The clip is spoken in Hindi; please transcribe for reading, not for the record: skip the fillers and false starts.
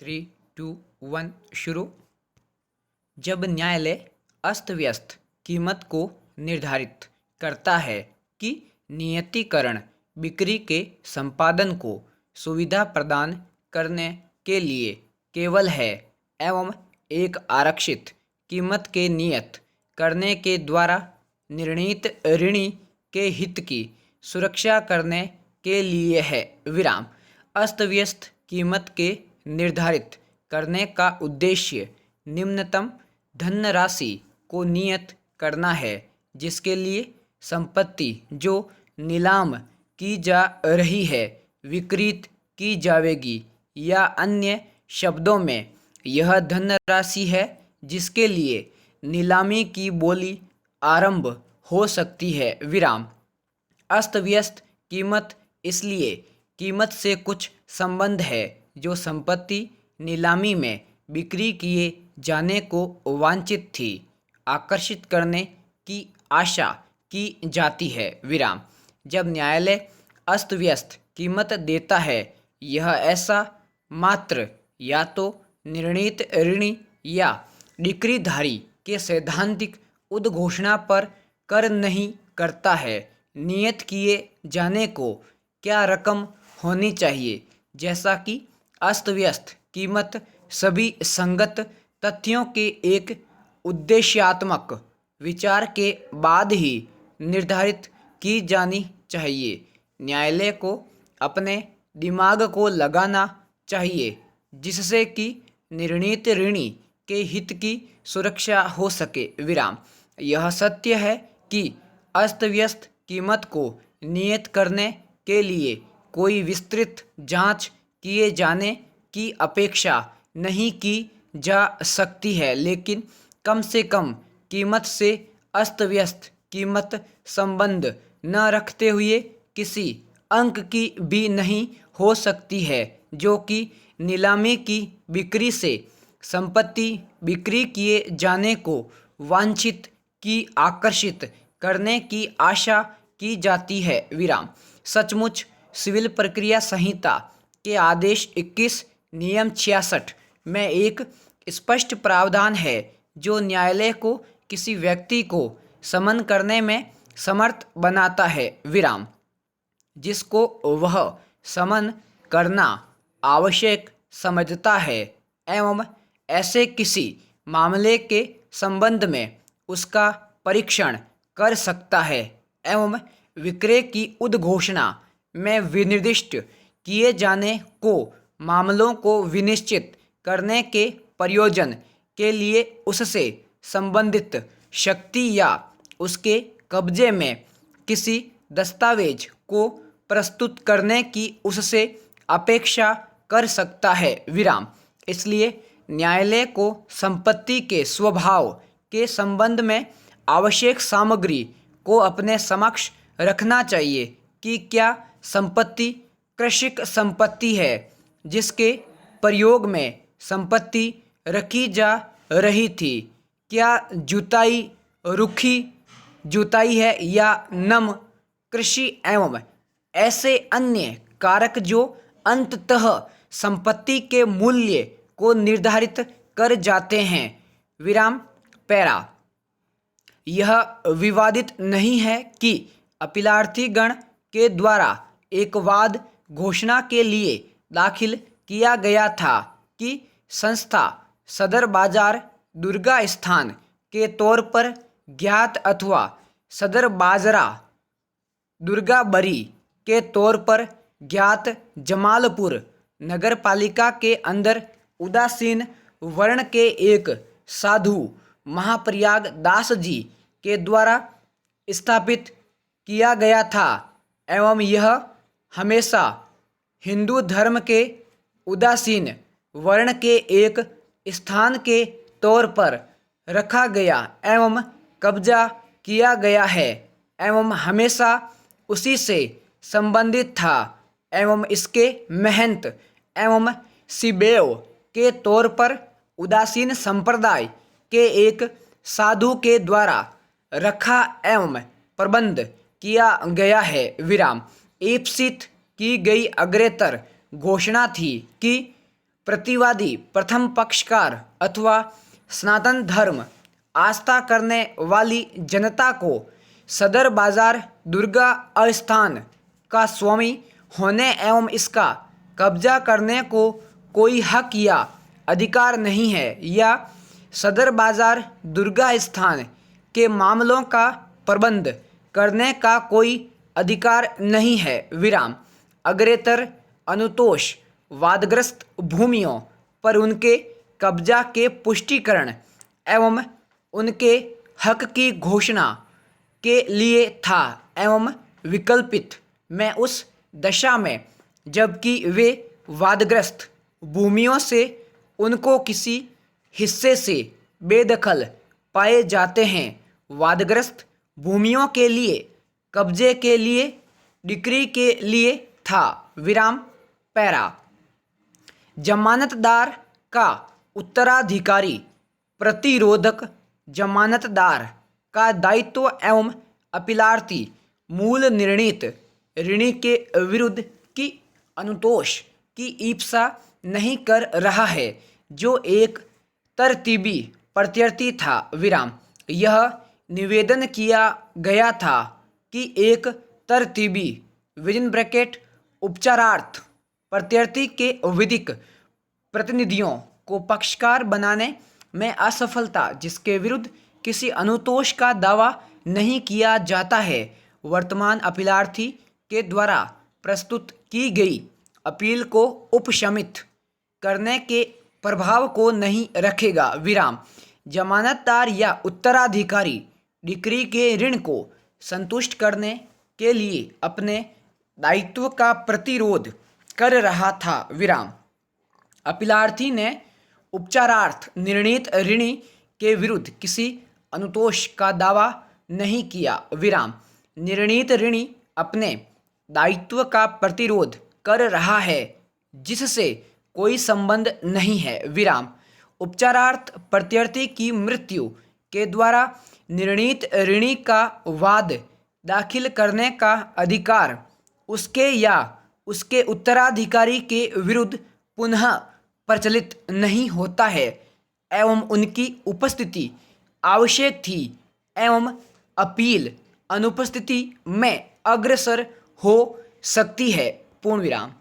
3, 2, 1 शुरू। जब न्यायालय अस्त व्यस्त कीमत को निर्धारित करता है कि नियतीकरण बिक्री के संपादन को सुविधा प्रदान करने के लिए केवल है एवं एक आरक्षित कीमत के नियत करने के द्वारा निर्णीत ऋणी के हित की सुरक्षा करने के लिए है। विराम। अस्त व्यस्त कीमत के निर्धारित करने का उद्देश्य निम्नतम धनराशि को नियत करना है जिसके लिए संपत्ति जो नीलाम की जा रही है विक्रय की जाएगी, या अन्य शब्दों में यह धनराशि है जिसके लिए नीलामी की बोली आरंभ हो सकती है। विराम। अस्त व्यस्त कीमत इसलिए कीमत से कुछ संबंध है जो संपत्ति नीलामी में बिक्री किए जाने को वांछित थी आकर्षित करने की आशा की जाती है। विराम। जब न्यायालय अस्त व्यस्त कीमत देता है यह ऐसा मात्र या तो निर्णीत ऋणी या बिक्रीधारी के सैद्धांतिक उद्घोषणा पर कर नहीं करता है नियत किए जाने को क्या रकम होनी चाहिए, जैसा कि अस्त व्यस्त कीमत सभी संगत तथ्यों के एक उद्देश्यात्मक विचार के बाद ही निर्धारित की जानी चाहिए। न्यायालय को अपने दिमाग को लगाना चाहिए जिससे कि निर्णीत ऋणी के हित की सुरक्षा हो सके। विराम। यह सत्य है कि अस्त व्यस्त कीमत को नियत करने के लिए कोई विस्तृत जांच किए जाने की अपेक्षा नहीं की जा सकती है, लेकिन कम से कम कीमत से अस्त व्यस्त कीमत संबंध न रखते हुए किसी अंक की भी नहीं हो सकती है जो कि नीलामी की बिक्री से संपत्ति बिक्री किए जाने को वांछित की आकर्षित करने की आशा की जाती है। विराम। सचमुच सिविल प्रक्रिया संहिता के आदेश 21 नियम 66 में एक स्पष्ट प्रावधान है जो न्यायालय को किसी व्यक्ति को समन करने में समर्थ बनाता है। विराम। जिसको वह समन करना आवश्यक समझता है एवं ऐसे किसी मामले के संबंध में उसका परीक्षण कर सकता है एवं विक्रय की उद्घोषणा में विनिर्दिष्ट किए जाने को मामलों को विनिश्चित करने के प्रयोजन के लिए उससे संबंधित शक्ति या उसके कब्जे में किसी दस्तावेज को प्रस्तुत करने की उससे अपेक्षा कर सकता है। विराम। इसलिए न्यायालय को संपत्ति के स्वभाव के संबंध में आवश्यक सामग्री को अपने समक्ष रखना चाहिए कि क्या संपत्ति कृषिक संपत्ति है जिसके प्रयोग में संपत्ति रखी जा रही थी, क्या जुताई रुखी जुताई है या नम कृषि एवं ऐसे अन्य कारक जो अंततः संपत्ति के मूल्य को निर्धारित कर जाते हैं। विराम। पैरा। यह विवादित नहीं है कि अपीलार्थी गण के द्वारा एक वाद घोषणा के लिए दाखिल किया गया था कि संस्था सदर बाजार दुर्गा स्थान के तौर पर ज्ञात अथवा सदर बाजरा दुर्गाबरी के तौर पर ज्ञात जमालपुर नगर पालिका के अंदर उदासीन वर्ण के एक साधु महाप्रयाग दास जी के द्वारा स्थापित किया गया था एवं यह हमेशा हिंदू धर्म के उदासीन वर्ण के एक स्थान के तौर पर रखा गया एवं कब्जा किया गया है एवं हमेशा उसी से संबंधित था एवं इसके महंत एवं शिबेव के तौर पर उदासीन संप्रदाय के एक साधु के द्वारा रखा एवं प्रबंध किया गया है। विराम। ईप्सित की गई अग्रेतर घोषणा थी कि प्रतिवादी, प्रथम पक्षकार अथवा सनातन धर्म आस्था करने वाली जनता को सदर बाजार दुर्गा अस्थान का स्वामी होने एवं इसका कब्जा करने को कोई हक या अधिकार नहीं है, या सदर बाजार दुर्गा स्थान के मामलों का प्रबंध करने का कोई अधिकार नहीं है। विराम। अग्रेतर अनुतोष वादग्रस्त भूमियों पर उनके कब्जा के पुष्टिकरण एवं उनके हक की घोषणा के लिए था एवं विकल्पित में उस दशा में जबकि वे वादग्रस्त भूमियों से उनको किसी हिस्से से बेदखल पाए जाते हैं। वादग्रस्त भूमियों के लिए कब्जे के लिए डिक्री के लिए था। विराम। पैरा। जमानतदार का उत्तराधिकारी प्रतिरोधक जमानतदार का दायित्व एवं अपीलार्थी मूल निर्णीत ऋणी के विरुद्ध की अनुतोष की ईप्सा नहीं कर रहा है, जो एक तरतीबी प्रत्यर्थी था। विराम। यह निवेदन किया गया था कि एक तरतीबी उपचारार्थ प्रत्यर्थी के विधिक प्रतिनिधियों को पक्षकार बनाने में असफलता जिसके विरुद्ध किसी अनुतोष का दावा नहीं किया जाता है, वर्तमान अपीलार्थी के द्वारा प्रस्तुत की गई अपील को उपशमित करने के प्रभाव को नहीं रखेगा। विराम। जमानतदार या उत्तराधिकारी डिक्री के ऋण को संतुष्ट करने के लिए अपने दायित्व का प्रतिरोध कर रहा था। विराम। अपीलार्थी ने उपचारार्थ निर्णीत ऋणी के विरुद्ध किसी अनुतोष का दावा नहीं किया। विराम। निर्णीत ऋणी अपने दायित्व का प्रतिरोध कर रहा है जिससे कोई संबंध नहीं है। विराम। उपचारार्थ प्रत्यर्थी की मृत्यु के द्वारा निर्णीत ऋणी का वाद दाखिल करने का अधिकार उसके या उसके उत्तराधिकारी के विरुद्ध पुनः प्रचलित नहीं होता है एवं उनकी उपस्थिति आवश्यक थी एवं अपील अनुपस्थिति में अग्रसर हो सकती है। पूर्ण विराम।